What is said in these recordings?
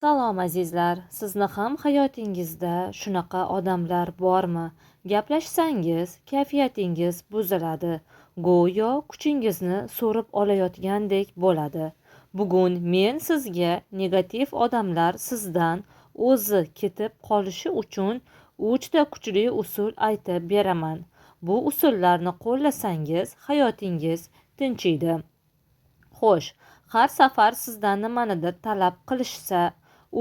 Salom azizlar, sizni ham hayotingizda shunaqa odamlar bormi? Gaplashsangiz, kayfiyatingiz buziladi. Go'yo kuchingizni so'rib olayotgandek bo'ladi. Bugun men sizga negativ odamlar sizdan o'zi ketib qolishi uchun 3 ta kuchli usul aytib beraman. Bu usullarni qo'llasangiz hayotingiz tinchiydi. Xo'sh, har safar sizdan nimanidir talab qilishsa,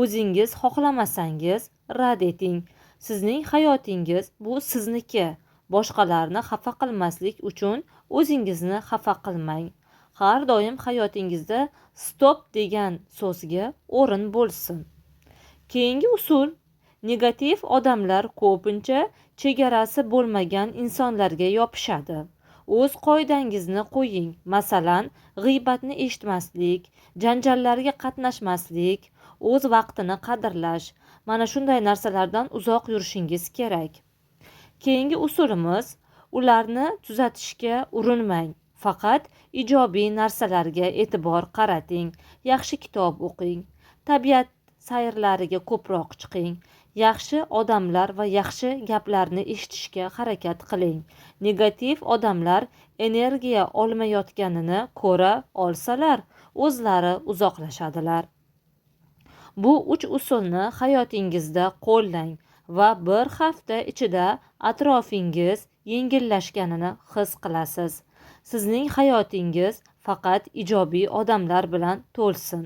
o'zingiz xohlamasangiz rad eting. Sizning hayotingiz bu sizniki. Boshqalarni xafa qilmaslik uchun o'zingizni xafa qilmang. Har doim hayotingizda stop degan so'zga o'rin bo'lsin. Keyingi usul: negativ odamlar ko'pincha chegarasi bo'lmagan insonlarga yopishadi. O'z qoidangizni qo'ying. Masalan, g'iybatni eshitmaslik, janjallarga qatnashmaslik, o'z vaqtini qadrlash. Mana shunday narsalardan uzoq yurishingiz kerak. Keyingi usulimiz: ularni tuzatishga urinmang. Faqat ijobiy narsalarga e'tibor qarating. Yaxshi kitob o'qing. Tabiat sayrlariga ko'proq chiqing. Yaxshi odamlar va yaxshi gaplarni eshitishga harakat qiling. Negativ odamlar energiya olmayotganini ko'ra olsalar, o'zlari uzoqlashadilar. Bu 3 usulni hayotingizda qo'llang va bir hafta ichida atrofingiz yengillashganini his qilasiz. Sizning hayotingiz faqat ijobiy odamlar bilan to'lsin.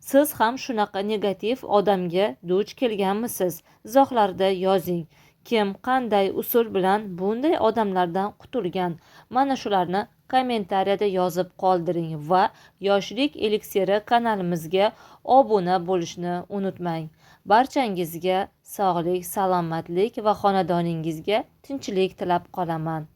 Siz ham shunaqa negativ odamga duch kelganmisiz? Izohlarda yozing. Kim qanday usul bilan bunday odamlardan qutulgan? Mana shularni kommentariyada yozib qoldiring va Yoshlik eliksiri kanalimizga obuna bo'lishni unutmang. Barchangizga sog'lik, salomatlik va xonadoningizga tinchlik tilab qolaman.